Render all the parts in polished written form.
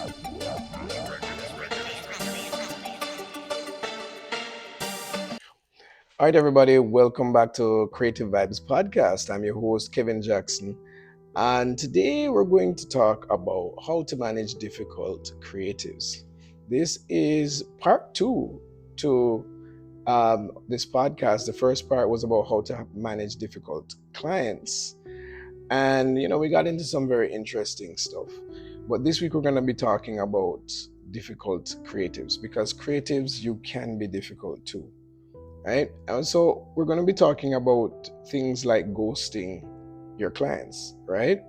All right, everybody, welcome back to Creative Vibes Podcast. I'm your host, Kevin Jackson, and today we're going to talk about how to manage difficult creatives. This is part two to this podcast. The first part was about how to manage difficult clients, and we got into some very interesting stuff. But this week, we're going to be talking about difficult creatives because creatives, you can be difficult too, right? And so we're going to be talking about things like ghosting your clients, right?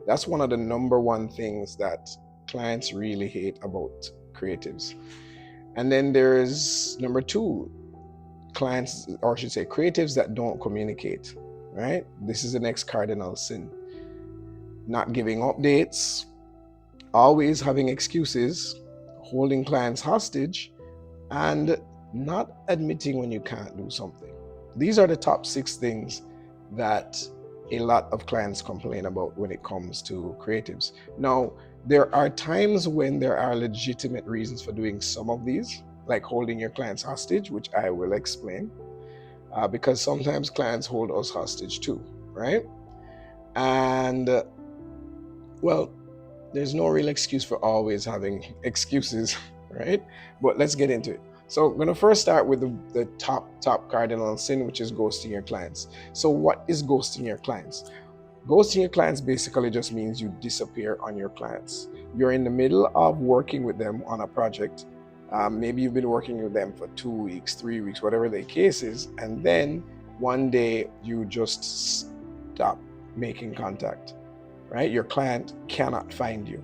That's one of the number one things that clients really hate about creatives. And then there's number two, clients, or I should say creatives that don't communicate, right? This is the next cardinal sin. Not giving updates, always having excuses, holding clients hostage, and not admitting when you can't do something. These are the top 6 things that a lot of clients complain about when it comes to creatives. Now, there are times when there are legitimate reasons for doing some of these, like holding your clients hostage, which I will explain, because sometimes clients hold us hostage too, right? And well, there's no real excuse for always having excuses, right? But let's get into it. So I'm going to first start with the top cardinal sin, which is ghosting your clients. So what is ghosting your clients? Ghosting your clients basically just means you disappear on your clients. You're in the middle of working with them on a project. Maybe you've been working with them for 2 weeks, 3 weeks, whatever the case is. And then one day you just stop making contact, right? Your client cannot find you.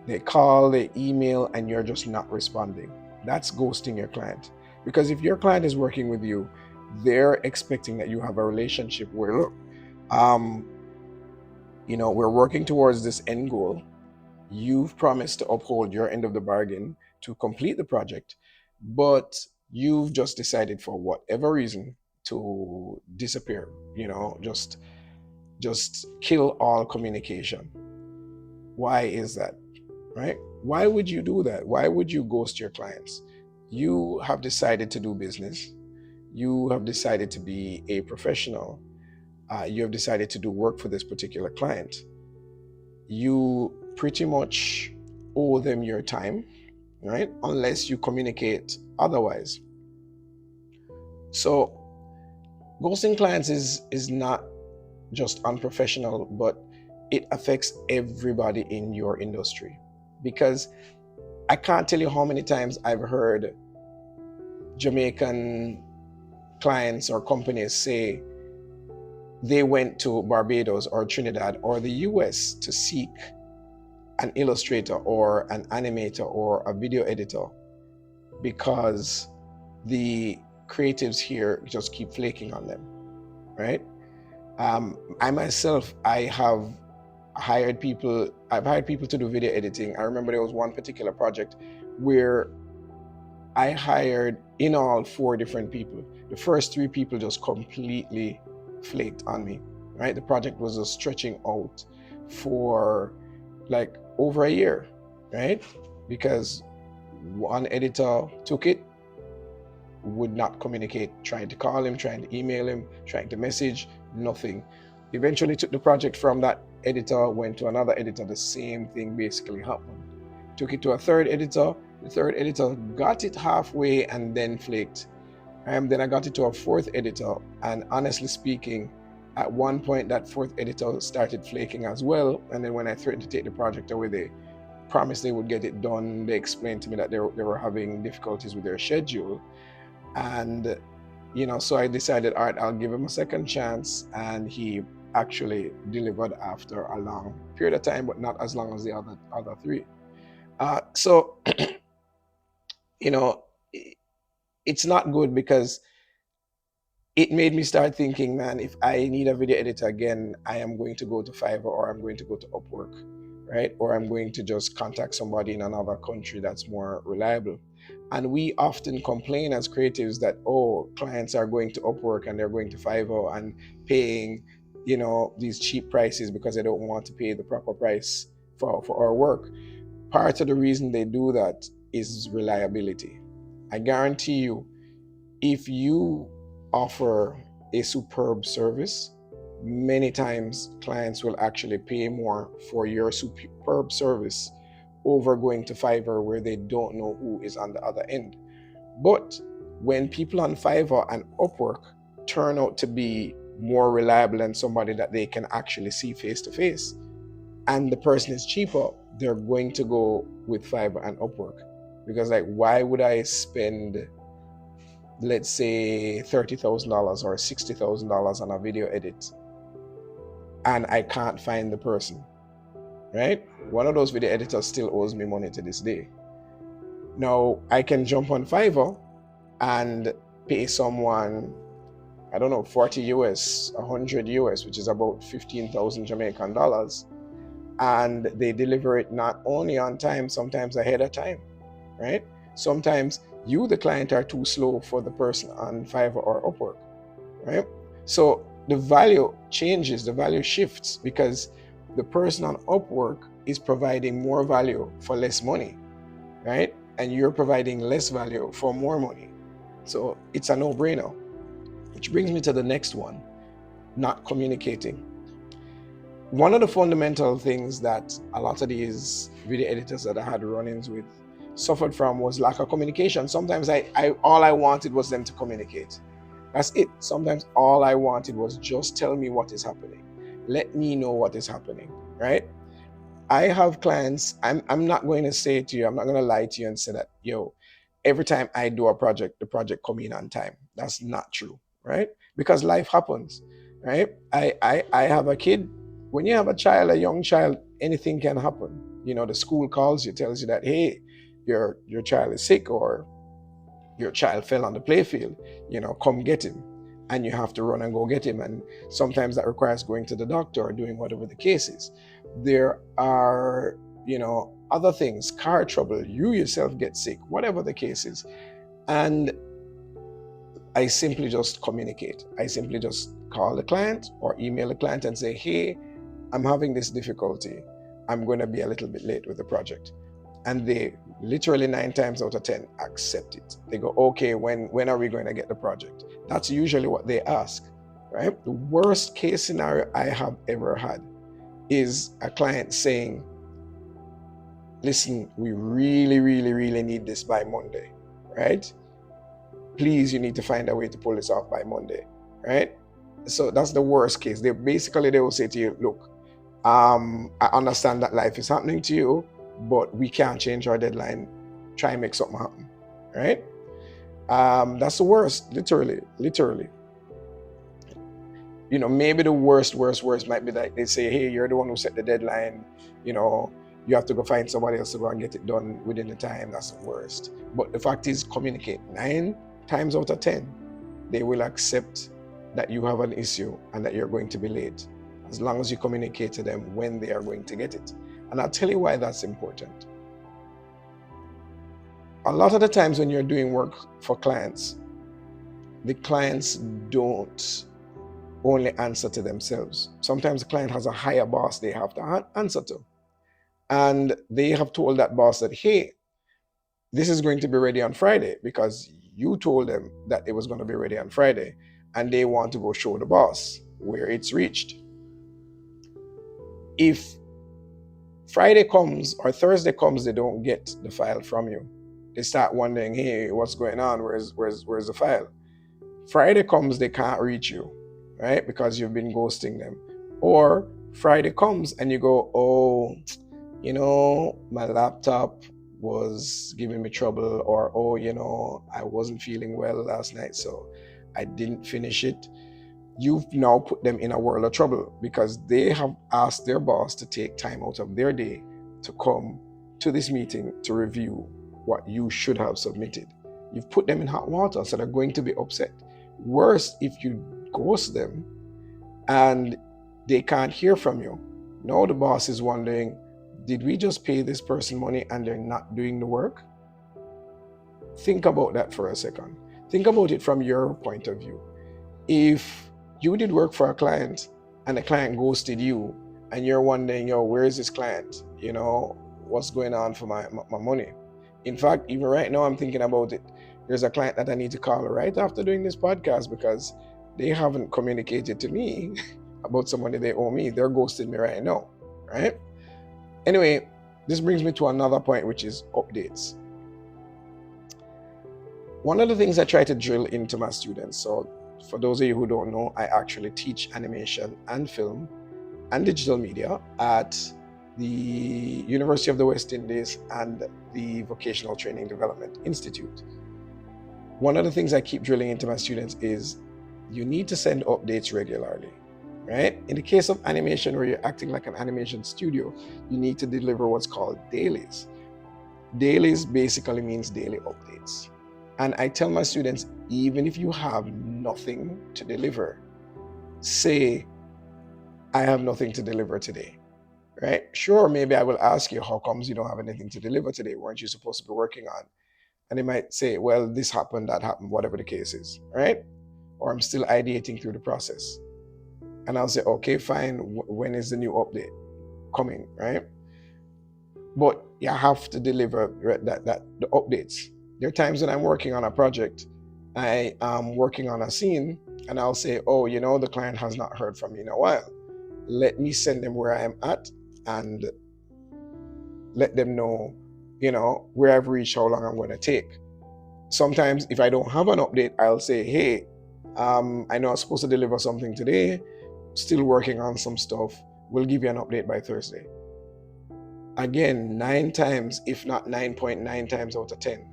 They call, they email, and you're just not responding. That's ghosting your client. Because if your client is working with you, they're expecting that you have a relationship where, look, we're working towards this end goal. You've promised to uphold your end of the bargain to complete the project, but you've just decided for whatever reason to disappear, just kill all communication. Why is that? Right? Why would you do that? Why would you ghost your clients? You have decided to do business. You have decided to be a professional. You have decided to do work for this particular client. You pretty much owe them your time, right? Unless you communicate otherwise. So ghosting clients is not just unprofessional, but it affects everybody in your industry. Because I can't tell you how many times I've heard Jamaican clients or companies say they went to Barbados or Trinidad or the US to seek an illustrator or an animator or a video editor because the creatives here just keep flaking on them, right? I myself, I've hired people to do video editing. I remember there was one particular project where I hired in all 4 different people. The first 3 people just completely flaked on me, right? The project was just stretching out for like over a year, right? Because one editor took it, would not communicate, trying to call him, trying to email him, trying to message, nothing. Eventually took the project from that editor, went to another editor, the same thing basically happened. Took it to a third editor, the third editor got it halfway and then flaked. Then I got it to a fourth editor, and honestly speaking, at one point that fourth editor started flaking as well. And then when I threatened to take the project away, they promised they would get it done. They explained to me that they were having difficulties with their schedule. And so I decided, all right, I'll give him a second chance. And he actually delivered after a long period of time, but not as long as the other 3. So it's not good, because it made me start thinking, man, if I need a video editor again, I am going to go to Fiverr, or I'm going to go to Upwork, right? Or I'm going to just contact somebody in another country that's more reliable. And we often complain as creatives that, oh, clients are going to Upwork and they're going to Fiverr and paying, these cheap prices because they don't want to pay the proper price for our work. Part of the reason they do that is reliability. I guarantee you, if you offer a superb service, many times clients will actually pay more for your superb service over going to Fiverr where they don't know who is on the other end. But when people on Fiverr and Upwork turn out to be more reliable than somebody that they can actually see face to face, and the person is cheaper, they're going to go with Fiverr and Upwork. Because, like, why would I spend, let's say, $30,000 or $60,000 on a video edit and I can't find the person, right? One of those video editors still owes me money to this day. Now, I can jump on Fiverr and pay someone, I don't know, 40 US, 100 US, which is about 15,000 Jamaican dollars. And they deliver it not only on time, sometimes ahead of time, right? Sometimes you, the client, are too slow for the person on Fiverr or Upwork, right? So the value changes, the value shifts because the person on Upwork is providing more value for less money, right? And you're providing less value for more money. So it's a no-brainer. Which brings me to the next one, not communicating. One of the fundamental things that a lot of these video editors that I had run-ins with suffered from was lack of communication. Sometimes all I wanted was them to communicate. That's it. Sometimes all I wanted was just tell me what is happening. Let me know what is happening, right? I have clients, I'm not going to say to you, I'm not going to lie to you and say that, yo, every time I do a project, the project come in on time. That's not true, right? Because life happens, right? I have a kid. When you have a child, a young child, anything can happen. You know, the school calls you, tells you that, hey, your child is sick or your child fell on the playfield, you know, come get him. And you have to run and go get him. And sometimes that requires going to the doctor or doing whatever the case is. There are, you know, other things, car trouble, you yourself get sick, whatever the case is. And I simply just communicate. I simply just call the client or email the client and say, hey, I'm having this difficulty. I'm going to be a little bit late with the project. And they literally 9 times out of 10 accept it. They go, okay, when are we going to get the project? That's usually what they ask, right? The worst case scenario I have ever had is a client saying, listen, we really, really, really need this by Monday, right? Please, you need to find a way to pull this off by Monday, right? So that's the worst case. They will say to you, look, I understand that life is happening to you, but we can't change our deadline. Try and make something happen, right? That's the worst, literally. You know, maybe the worst might be that they say, hey, you're the one who set the deadline, you know, you have to go find somebody else to go and get it done within the time. That's the worst. But the fact is, communicate. 9 times out of 10, they will accept that you have an issue and that you're going to be late, as long as you communicate to them when they are going to get it. And I'll tell you why that's important. A lot of the times when you're doing work for clients, the clients don't only answer to themselves. Sometimes the client has a higher boss they have to answer to. And they have told that boss that, hey, this is going to be ready on Friday because you told them that it was going to be ready on Friday. And they want to go show the boss where it's reached. If Friday comes or Thursday comes, they don't get the file from you. They start wondering, hey, what's going on? Where's the file? Friday comes, they can't reach you, right? Because you've been ghosting them. Or Friday comes and you go, oh, you know, my laptop was giving me trouble, or, oh, you know, I wasn't feeling well last night, so I didn't finish it. You've now put them in a world of trouble because they have asked their boss to take time out of their day to come to this meeting to review what you should have submitted. You've put them in hot water, so they're going to be upset. Worse, if you ghost them and they can't hear from you. Now the boss is wondering, did we just pay this person money and they're not doing the work? Think about that for a second. Think about it from your point of view. If you did work for a client and the client ghosted you and you're wondering, yo, where is this client? You know, what's going on for my money. In fact, even right now, I'm thinking about it. There's a client that I need to call right after doing this podcast because they haven't communicated to me about some money they owe me. They're ghosting me right now, right? Anyway, this brings me to another point, which is updates. One of the things I try to drill into my students, so for those of you who don't know, I actually teach animation and film and digital media at the University of the West Indies and the Vocational Training Development Institute. One of the things I keep drilling into my students is you need to send updates regularly, right? In the case of animation, where you're acting like an animation studio, you need to deliver what's called dailies. Dailies basically means daily updates. And I tell my students, even if you have nothing to deliver, say, I have nothing to deliver today, right? Sure, maybe I will ask you, how comes you don't have anything to deliver today? Weren't you supposed to be working on? And they might say, well, this happened, that happened, whatever the case is, right? Or I'm still ideating through the process. And I'll say, okay, fine. When is the new update coming, right? But you have to deliver that the updates. There are times when I'm working on a project, I am working on a scene, and I'll say, oh, the client has not heard from me in a while. Let me send them where I am at and let them know, where I've reached, how long I'm going to take. Sometimes if I don't have an update, I'll say, hey, I know I'm supposed to deliver something today, still working on some stuff. We'll give you an update by Thursday. Again, 9 times, if not 9.9 times out of 10,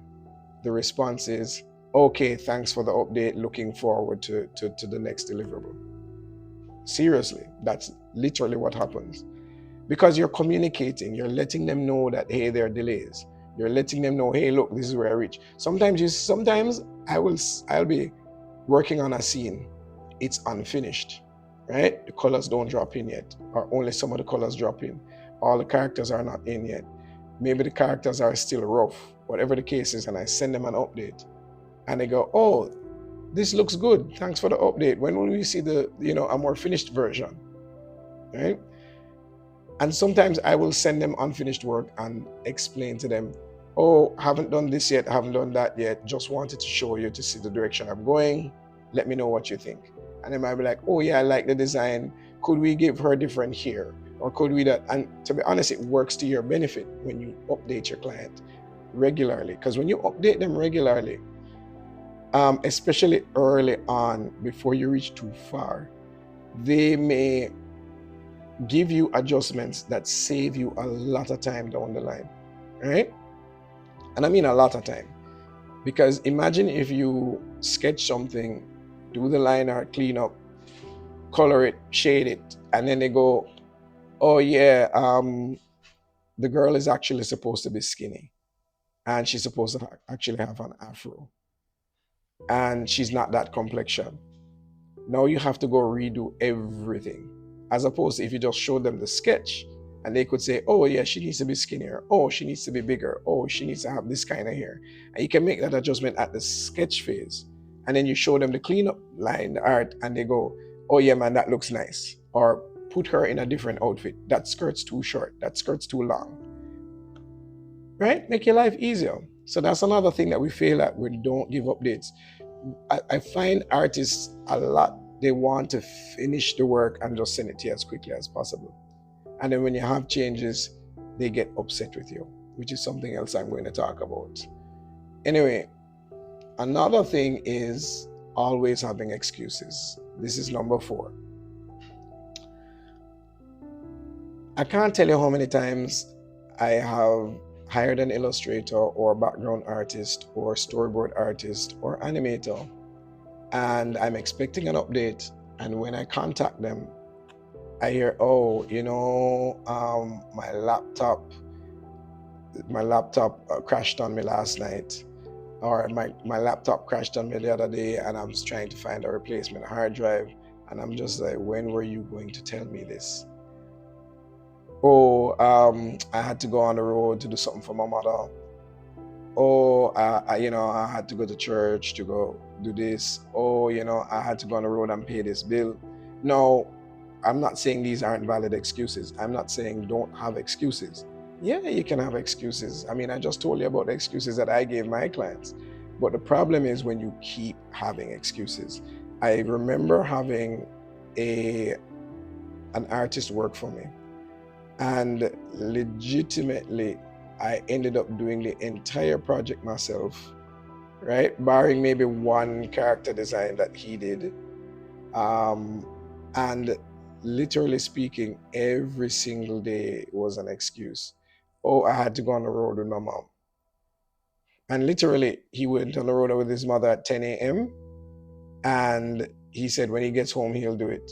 the response is, okay, thanks for the update, looking forward to the next deliverable. Seriously, that's literally what happens. Because you're communicating, you're letting them know that, hey, there are delays. You're letting them know, hey, look, this is where I reach. Sometimes I'll be working on a scene, it's unfinished, right? The colors don't drop in yet, or only some of the colors drop in. All the characters are not in yet. Maybe the characters are still rough, whatever the case is, and I send them an update. And they go, oh, this looks good. Thanks for the update. When will we see a more finished version, right? And sometimes I will send them unfinished work and explain to them, oh, haven't done this yet, haven't done that yet, just wanted to show you to see the direction I'm going. Let me know what you think. And they might be like, oh yeah, I like the design. Could we give her different here? Or could we that? And to be honest, it works to your benefit when you update your client regularly. Because when you update them regularly, especially early on, before you reach too far, they may give you adjustments that save you a lot of time down the line, right? And I mean a lot of time. Because imagine if you sketch something, do the line art, clean up, color it, shade it, and then they go, oh yeah, the girl is actually supposed to be skinny, and she's supposed to actually have an afro, and she's not that complexion. Now you have to go redo everything. As opposed to if you just show them the sketch and they could say, oh yeah, she needs to be skinnier. Oh, she needs to be bigger. Oh, she needs to have this kind of hair. And you can make that adjustment at the sketch phase. And then you show them the cleanup line, the art, and they go, oh yeah, man, that looks nice. Or put her in a different outfit. That skirt's too short. That skirt's too long. Right? Make your life easier. So that's another thing that we fail at when we don't give updates. I find artists a lot, they want to finish the work and just send it to you as quickly as possible. And then when you have changes, they get upset with you, which is something else I'm going to talk about. Anyway, another thing is always having excuses. This is number 4. I can't tell you how many times I have hired an illustrator or background artist or storyboard artist or animator, and I'm expecting an update. And when I contact them, I hear, oh, my laptop crashed on me last night, or my laptop crashed on me the other day, and I'm just trying to find a replacement hard drive. And I'm just like, when were you going to tell me this? Oh, I had to go on the road to do something for my mother. Oh, I had to go to church to go do this. Oh, I had to go on the road and pay this bill. No, I'm not saying these aren't valid excuses. I'm not saying don't have excuses. Yeah, you can have excuses. I mean, I just told you about the excuses that I gave my clients. But the problem is when you keep having excuses. I remember having a an artist work for me, and legitimately I ended up doing the entire project myself, right? Barring maybe one character design that he did. Um, and literally speaking, every single day was an excuse. Oh, I had to go on the road with my mom. And literally, he went on the road with his mother at 10 a.m. And he said when he gets home, he'll do it.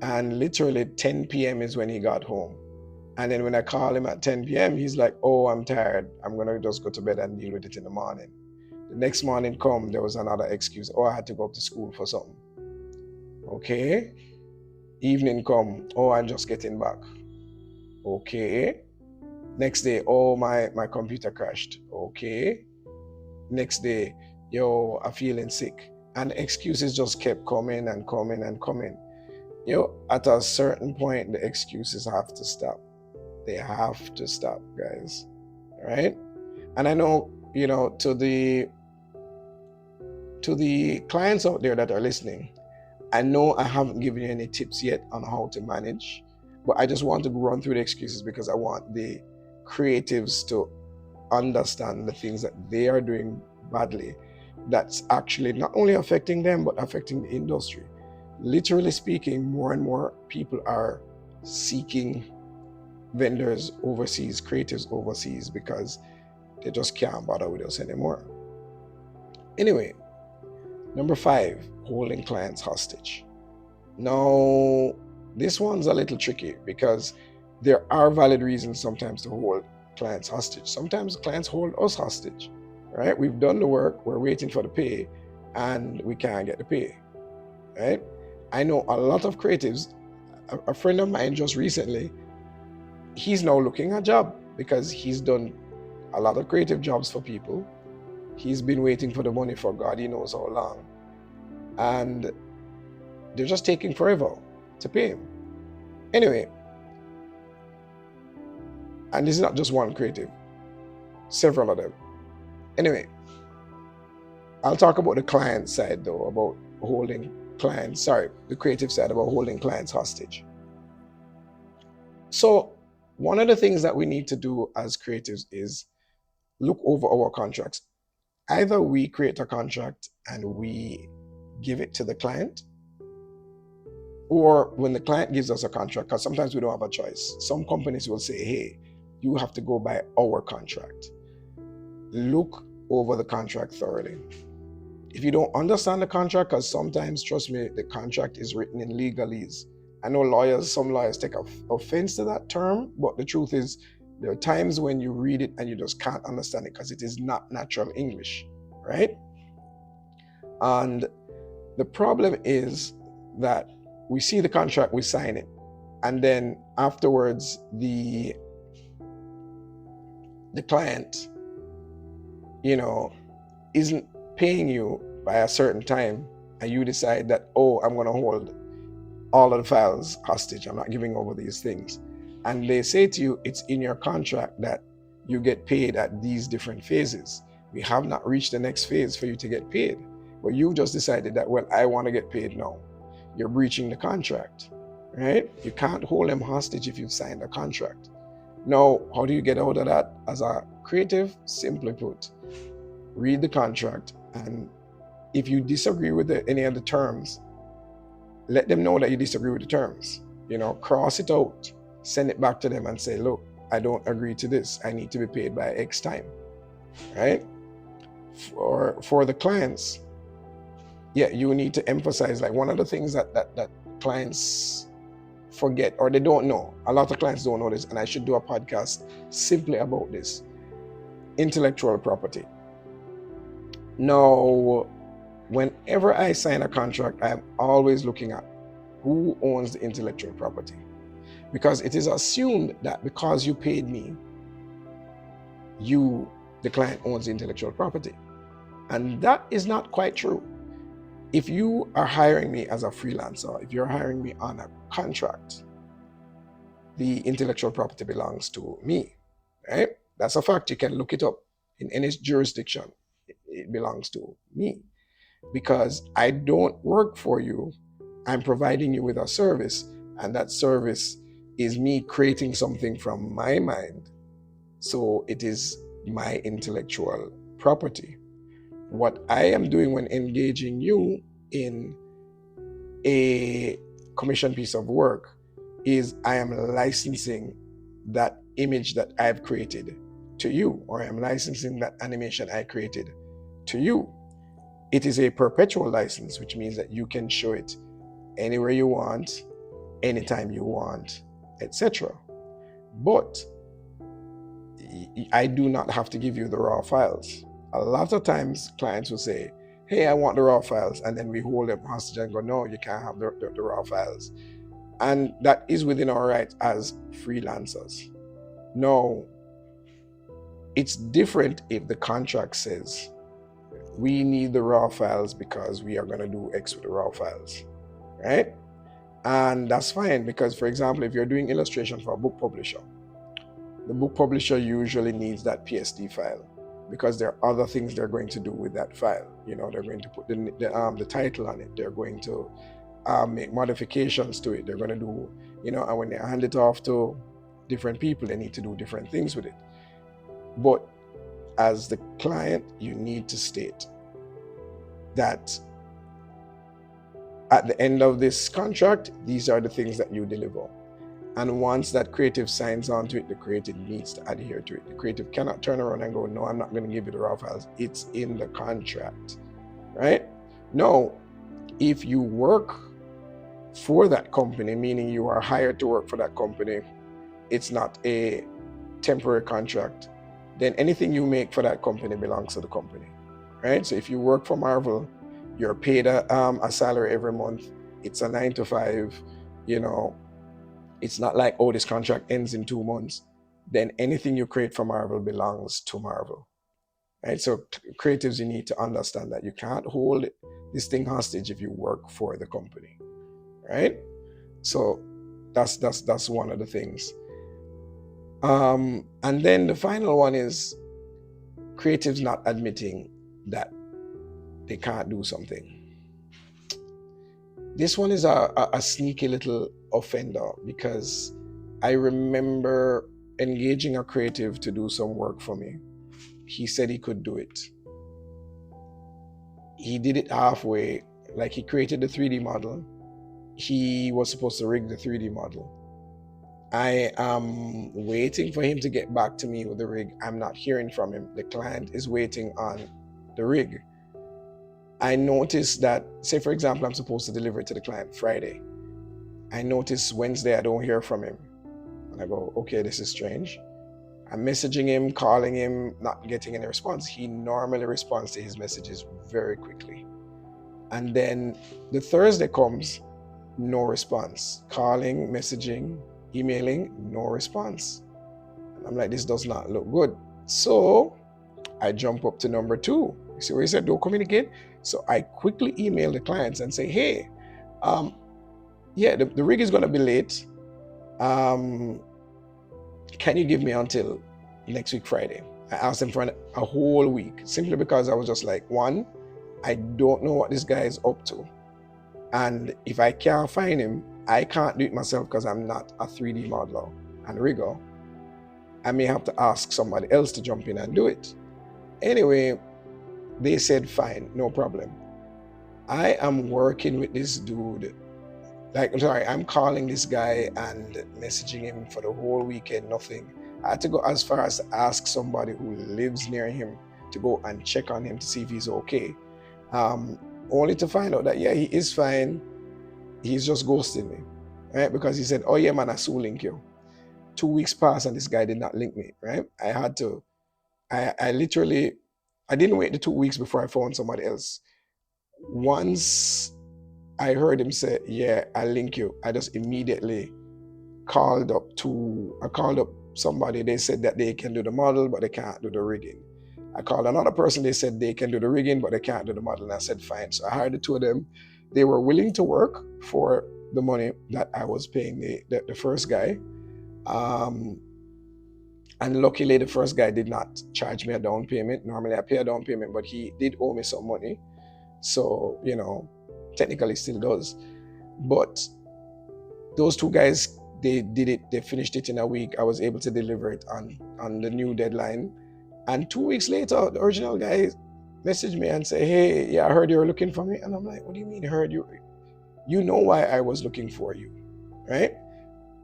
And literally, 10 p.m. is when he got home. And then when I call him at 10 p.m., he's like, oh, I'm tired. I'm going to just go to bed and deal with it in the morning. The next morning come, there was another excuse. Oh, I had to go up to school for something. Okay. Evening come, oh, I'm just getting back. Okay. Next day, oh, my computer crashed. Okay. Next day, yo, I'm feeling sick. And excuses just kept coming and coming and coming. At a certain point, the excuses have to stop. They have to stop, guys. Right? And I know, to the clients out there that are listening, I know I haven't given you any tips yet on how to manage, but I just want to run through the excuses because I want the creatives to understand the things that they are doing badly that's actually not only affecting them but affecting the industry. Literally speaking, more and more people are seeking vendors overseas, creatives overseas, because they just can't bother with us anymore. Anyway, number 5, holding clients hostage. Now, this one's a little tricky because there are valid reasons sometimes to hold clients hostage. Sometimes clients hold us hostage, right? We've done the work, we're waiting for the pay, and we can't get the pay, right? I know a lot of creatives. A friend of mine just recently, he's now looking a job because he's done a lot of creative jobs for people. He's been waiting for the money for God, he knows how long. And they're just taking forever to pay him. Anyway, and this is not just one creative, several of them. Anyway, I'll talk about the client side though, about holding clients, sorry, the creative side about holding clients hostage. So, one of the things that we need to do as creatives is look over our contracts. Either we create a contract and we give it to the client, or when the client gives us a contract, because sometimes we don't have a choice. Some companies will say, hey, you have to go by our contract. Look over the contract thoroughly. If you don't understand the contract, because sometimes, trust me, the contract is written in legalese. I know some lawyers take offense to that term, but the truth is, there are times when you read it and you just can't understand it because it is not natural English, right? And the problem is that we see the contract, we sign it, and then afterwards the client, isn't paying you by a certain time, and you decide that, oh, I'm going to hold all of the files hostage, I'm not giving over these things. And they say to you, it's in your contract that you get paid at these different phases. We have not reached the next phase for you to get paid, but you've just decided that, well, I want to get paid now. You're breaching the contract, right? You can't hold them hostage if you've signed a contract. Now, how do you get out of that as a creative? Simply put, read the contract, and if you disagree with any of the terms, let them know that you disagree with the terms. Cross it out, send it back to them and say, look, I don't agree to this. I need to be paid by X time, right? For the clients, yeah, you need to emphasize, like, one of the things that clients forget, or they don't know. A lot of clients don't know this, and I should do a podcast simply about this. Intellectual property. Now, whenever I sign a contract, I'm always looking at who owns the intellectual property. Because it is assumed that because you paid me, the client, owns the intellectual property. And that is not quite true. If you are hiring me as a freelancer, if you're hiring me on a contract, the intellectual property belongs to me. right? That's a fact. You can look it up in any jurisdiction. It belongs to me because I don't work for you. I'm providing you with a service, and that service is me creating something from my mind. So it is my intellectual property. What I am doing when engaging you in a commissioned piece of work is I am licensing that image that I've created to you, or I am licensing that animation I created to you. It is a perpetual license, which means that you can show it anywhere you want, anytime you want, etc. But I do not have to give you the raw files. A lot of times clients will say, hey, I want the raw files. And then we hold them hostage and go, no, you can't have the raw files. And that is within our rights as freelancers. No, it's different if the contract says we need the raw files because we are going to do X with the raw files, right? And that's fine because, for example, if you're doing illustration for a book publisher, the book publisher usually needs that PSD file because there are other things they're going to do with that file. You know, they're going to put the title on it. They're going to make modifications to it. They're going to do, you know, and when they hand it off to different people, they need to do different things with it. But as the client, you need to state that at the end of this contract, these are the things that you deliver. And once that creative signs on to it, the creative needs to adhere to it. The creative cannot turn around and go, no, I'm not going to give you the raw files. It's in the contract, right? No, if you work for that company, meaning you are hired to work for that company, it's not a temporary contract, then anything you make for that company belongs to the company, right? So if you work for Marvel, you're paid a salary every month. It's a 9 to 5, you know, it's not like, oh, this contract ends in 2 months. Then anything you create for Marvel belongs to Marvel, right? So creatives, you need to understand that you can't hold this thing hostage if you work for the company, right? So that's one of the things. And then the final one is creatives not admitting that they can't do something. This one is a sneaky little offender because I remember engaging a creative to do some work for me. He said he could do it. He did it halfway, like he created the 3D model. He was supposed to rig the 3D model. I am waiting for him to get back to me with the rig. I'm not hearing from him. The client is waiting on the rig. I noticed that, say for example, I'm supposed to deliver it to the client Friday. I notice Wednesday I don't hear from him. And I go, okay, this is strange. I'm messaging him, calling him, not getting any response. He normally responds to his messages very quickly. And then the Thursday comes, no response. Calling, messaging, emailing, no response. And I'm like, this does not look good. So I jump up to number 2. You see where he said don't communicate? So I quickly email the clients and say, hey, yeah, the rig is going to be late. Can you give me until next week Friday? I asked him for a whole week simply because I was just like, one, I don't know what this guy is up to. And if I can't find him, I can't do it myself because I'm not a 3D modeler and rigger. I may have to ask somebody else to jump in and do it. Anyway, they said, fine, no problem. I am working with this dude. I'm calling this guy and messaging him for the whole weekend, nothing. I had to go as far as to ask somebody who lives near him to go and check on him to see if he's okay. Only to find out that, yeah, he is fine. He's just ghosting me, right? Because he said, oh yeah, man, I soon link you. 2 weeks passed and this guy did not link me, right? I literally, I didn't wait the 2 weeks before I found somebody else. Once I heard him say, yeah, I'll link you, I just immediately called up somebody. They said that they can do the model, but they can't do the rigging. I called another person. They said they can do the rigging, but they can't do the model. And I said, fine. So I hired the 2 of them. They were willing to work for the money that I was paying the first guy. And luckily, the first guy did not charge me a down payment. Normally, I pay a down payment, but he did owe me some money. So, technically still does. But those two guys, they did it, they finished it in a week. I was able to deliver it on the new deadline. And 2 weeks later, the original guy messaged me and said, "Hey, yeah, I heard you were looking for me." And I'm like, "What do you mean heard you? You know why I was looking for you, right?"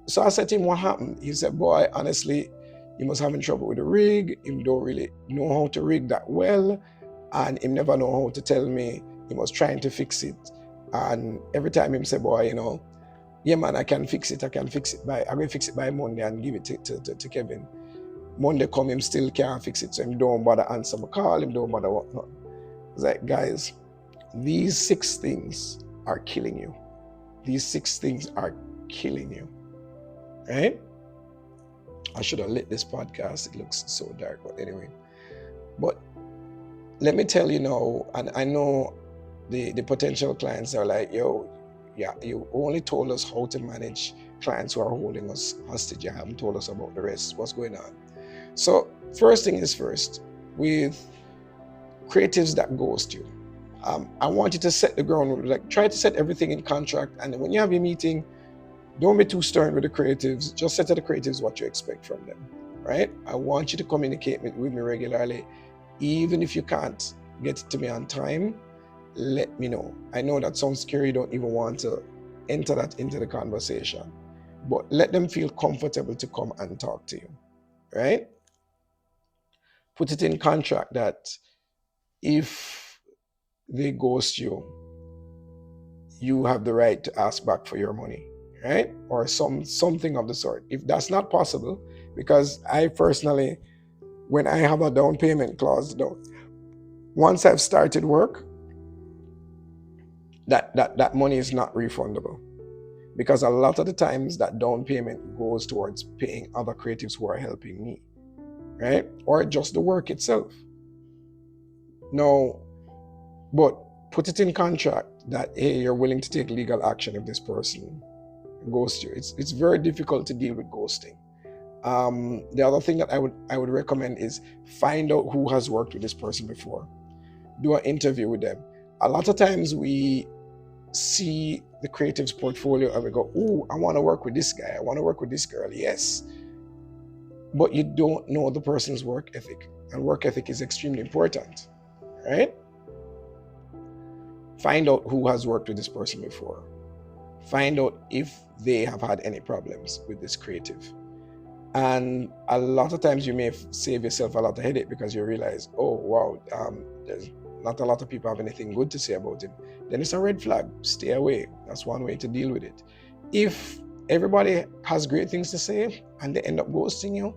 So I said to him, "What happened?" He said, "Boy, honestly, he must having trouble with the rig. He don't really know how to rig that well. And he never know how to tell me he was trying to fix it. And every time him say, boy, yeah man, I can fix it. I'm gonna fix it by Monday and give it to Kevin. Monday come, him still can't fix it. So him don't bother answer my call, him don't bother whatnot." It's like, guys, these 6 things are killing you. These 6 things are killing you. Right? I should have lit this podcast. It looks so dark, but anyway. But let me tell you now, and I know the potential clients are like, "Yo, yeah, you only told us how to manage clients who are holding us hostage. You haven't told us about the rest. What's going on?" So first thing is first, with creatives that ghost you, I want you to set the ground, like try to set everything in contract. And when you have your meeting, don't be too stern with the creatives. Just set to the creatives what you expect from them, right? I want you to communicate with me regularly. Even if you can't get it to me on time, let me know. I know that sounds scary. You don't even want to enter that into the conversation, but let them feel comfortable to come and talk to you, right? Put it in contract that if they ghost you, you have the right to ask back for your money, right? Or something of the sort. If that's not possible, because I personally, when I have a down payment clause, once I've started work, that money is not refundable, because a lot of the times that down payment goes towards paying other creatives who are helping me, right? Or just the work itself. No, but put it in contract that, hey, you're willing to take legal action if this person ghosts you. It's very difficult to deal with ghosting. The other thing that I would recommend is find out who has worked with this person before. Do an interview with them. A lot of times we see the creative's portfolio and we go, "Oh, I want to work with this guy. I want to work with this girl." Yes, but you don't know the person's work ethic, and work ethic is extremely important, right? Find out who has worked with this person before. Find out if they have had any problems with this creative. And a lot of times you may save yourself a lot of headache because you realize, oh wow, there's not a lot of people have anything good to say about him. Then it's a red flag. Stay away. That's one way to deal with it. If everybody has great things to say and they end up ghosting you,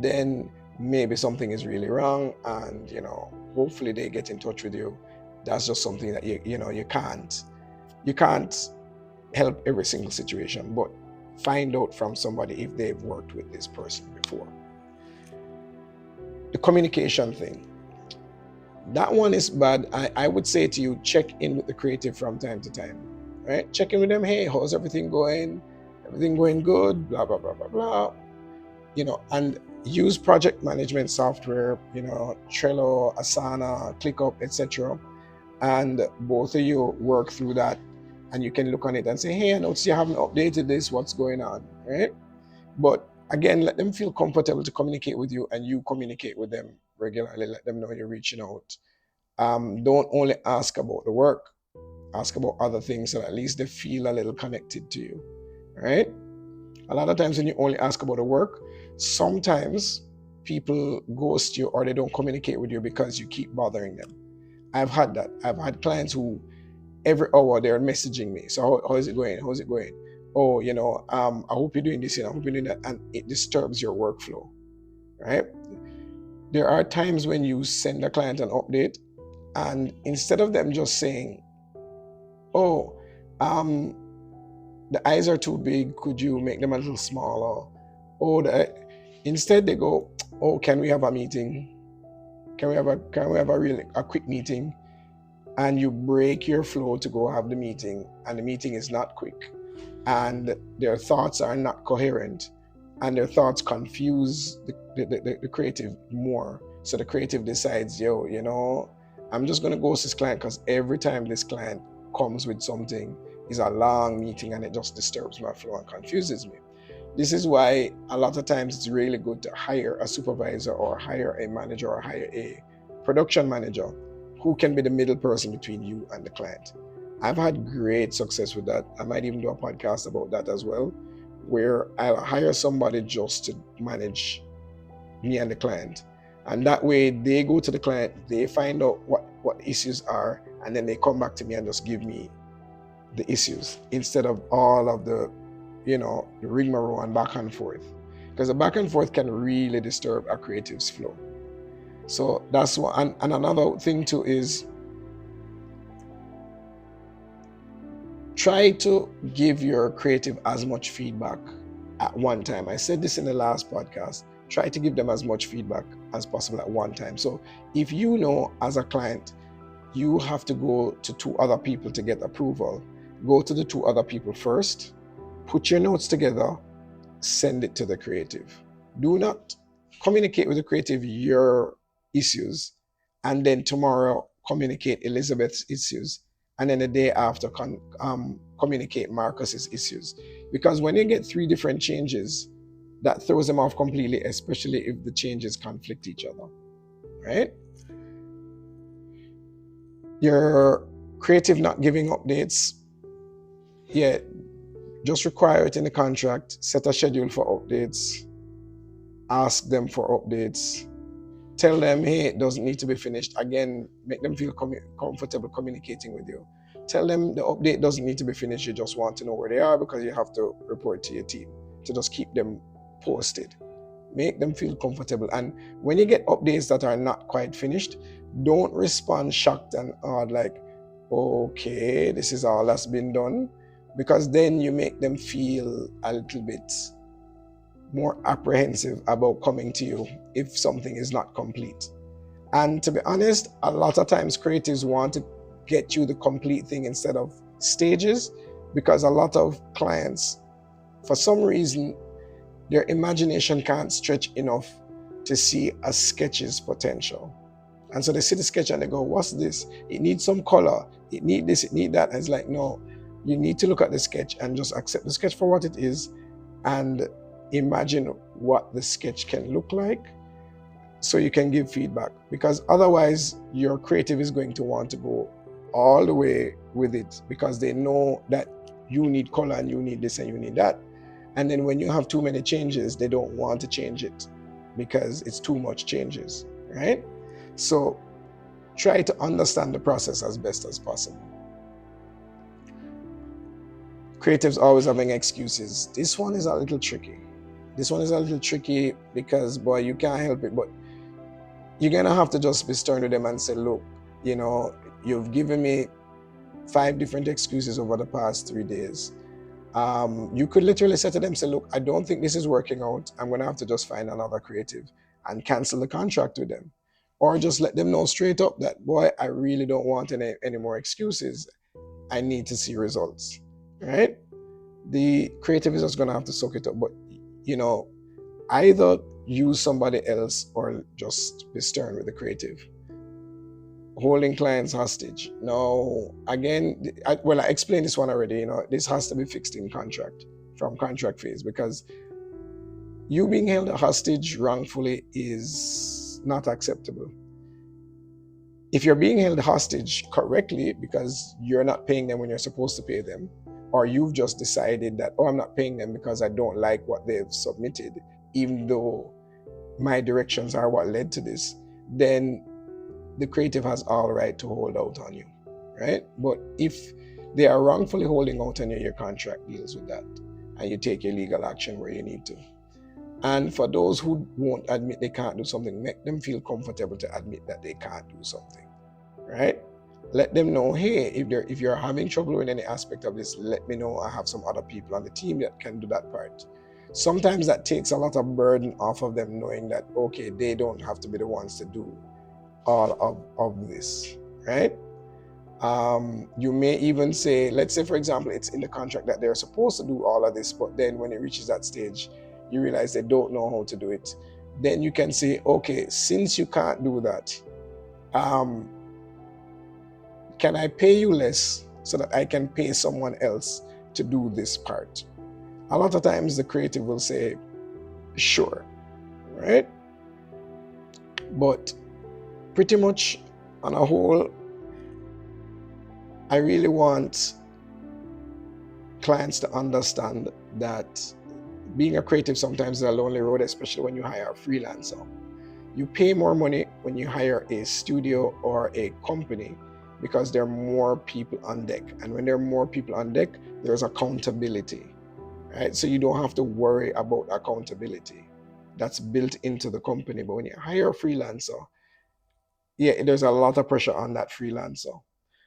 then maybe something is really wrong, and hopefully they get in touch with you. That's just something that you can't help every single situation, but find out from somebody if they've worked with this person before. The communication thing, that one is bad. I would say to you, check in with the creative from time to time, right? Check in with them. Hey, how's everything going? Everything going good? Blah, blah, blah, blah, blah. And use project management software, Trello, Asana, ClickUp, etc. And both of you work through that, and you can look on it and say, "Hey, I notice you haven't updated this. What's going on?" Right? But again, let them feel comfortable to communicate with you, and you communicate with them regularly. Let them know you're reaching out. Don't only ask about the work. Ask about other things, so at least they feel a little connected to you. Right? A lot of times when you only ask about the work, sometimes people ghost you or they don't communicate with you because you keep bothering them. I've had that. I've had clients who every hour they're messaging me. So how is it going? How's it going? Oh, I hope you're doing this, I hope you're doing that. And it disturbs your workflow, right? There are times when you send a client an update, and instead of them just saying, "Oh, the eyes are too big, could you make them a little smaller?" Instead they go, "Oh, can we have a meeting? Can we have a quick meeting?" And you break your flow to go have the meeting, and the meeting is not quick, and their thoughts are not coherent, and their thoughts confuse the creative more. So the creative decides, yo, I'm just gonna ghost this client because every time this client comes with something is a long meeting and it just disturbs my flow and confuses me. This is why a lot of times it's really good to hire a supervisor or hire a manager or hire a production manager who can be the middle person between you and the client. I've had great success with that. I might even do a podcast about that as well, where I'll hire somebody just to manage me and the client. And that way they go to the client, they find out what issues are, and then they come back to me and just give me the issues instead of all of the rigmarole and back and forth. Because the back and forth can really disturb a creative's flow. So that's what, and another thing too is try to give your creative as much feedback at one time. I said this in the last podcast. Try to give them as much feedback as possible at one time. So if you know as a client, you have to go to two other people to get approval, go to the two other people first, put your notes together, send it to the creative. Do not communicate with the creative your issues, and then tomorrow communicate Elizabeth's issues, and then the day after communicate Marcus's issues. Because when you get three different changes, that throws them off completely, especially if the changes conflict each other, right? Your creative not giving updates, yeah, just require it in the contract, set a schedule for updates, ask them for updates, tell them, hey, it doesn't need to be finished. Again, make them feel comfortable communicating with you. Tell them the update doesn't need to be finished, you just want to know where they are because you have to report to your team to just keep them posted. Make them feel comfortable. And when you get updates that are not quite finished, don't respond shocked and odd like, okay, this is all that's been done, because then you make them feel a little bit more apprehensive about coming to you if something is not complete. And to be honest, a lot of times creatives want to get you the complete thing instead of stages, because a lot of clients, for some reason, their imagination can't stretch enough to see a sketch's potential. And so they see the sketch and they go, what's this? It needs some color. It needs this, it needs that. And it's like, no, you need to look at the sketch and just accept the sketch for what it is and imagine what the sketch can look like so you can give feedback. Because otherwise, your creative is going to want to go all the way with it because they know that you need color and you need this and you need that. And then when you have too many changes, they don't want to change it because it's too much changes, right? So try to understand the process as best as possible. Creatives always having excuses. This one is a little tricky. Because, boy, you can't help it, but you're going to have to just be stern with them and say, look, you've given me 5 different excuses over the past 3 days. You could literally say to them, say, look, I don't think this is working out. I'm going to have to just find another creative and cancel the contract with them. Or just let them know straight up that, boy, I really don't want any more excuses. I need to see results, right? The creative is just going to have to soak it up. But, either use somebody else or just be stern with the creative. Holding clients hostage. Now, again, I explained this one already. This has to be fixed in contract, from contract phase, because you being held hostage wrongfully is not acceptable. If you're being held hostage correctly because you're not paying them when you're supposed to pay them, or you've just decided that, I'm not paying them because I don't like what they've submitted, even though my directions are what led to this, then the creative has all right to hold out on you, right? But if they are wrongfully holding out on you, your contract deals with that, and you take your legal action where you need to. And for those who won't admit they can't do something, make them feel comfortable to admit that they can't do something, right? Let them know, hey, if you're having trouble with any aspect of this, let me know. I have some other people on the team that can do that part. Sometimes that takes a lot of burden off of them, knowing that, okay, they don't have to be the ones to do all of this, right? You may even say, let's say, for example, it's in the contract that they're supposed to do all of this, but then when it reaches that stage, you realize they don't know how to do it, then you can say, okay, since you can't do that, um, can I pay you less so that I can pay someone else to do this part? A lot of times the creative will say, sure, right? But pretty much on a whole, I really want clients to understand that being a creative sometimes is a lonely road, especially when you hire a freelancer. You pay more money when you hire a studio or a company because there are more people on deck. And when there are more people on deck, there's accountability, right? So you don't have to worry about accountability. That's built into the company. But when you hire a freelancer, yeah, there's a lot of pressure on that freelancer.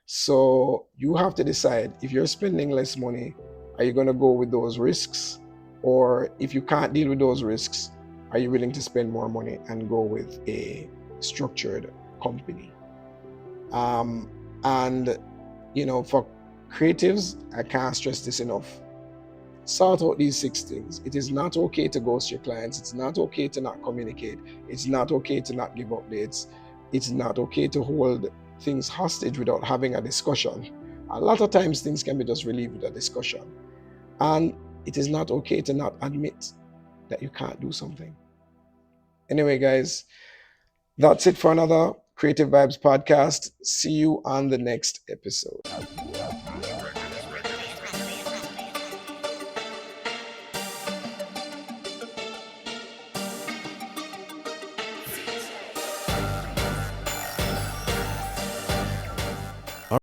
So you have to decide if you're spending less money, are you going to go with those risks? Or if you can't deal with those risks, are you willing to spend more money and go with a structured company? Um, and, for creatives, I can't stress this enough. Sort out these 6 things. It is not okay to ghost your clients. It's not okay to not communicate. It's not okay to not give updates. It's not okay to hold things hostage without having a discussion. A lot of times things can be just relieved with a discussion. And it is not okay to not admit that you can't do something. Anyway, guys, that's it for another Creative Vibes podcast. See you on the next episode.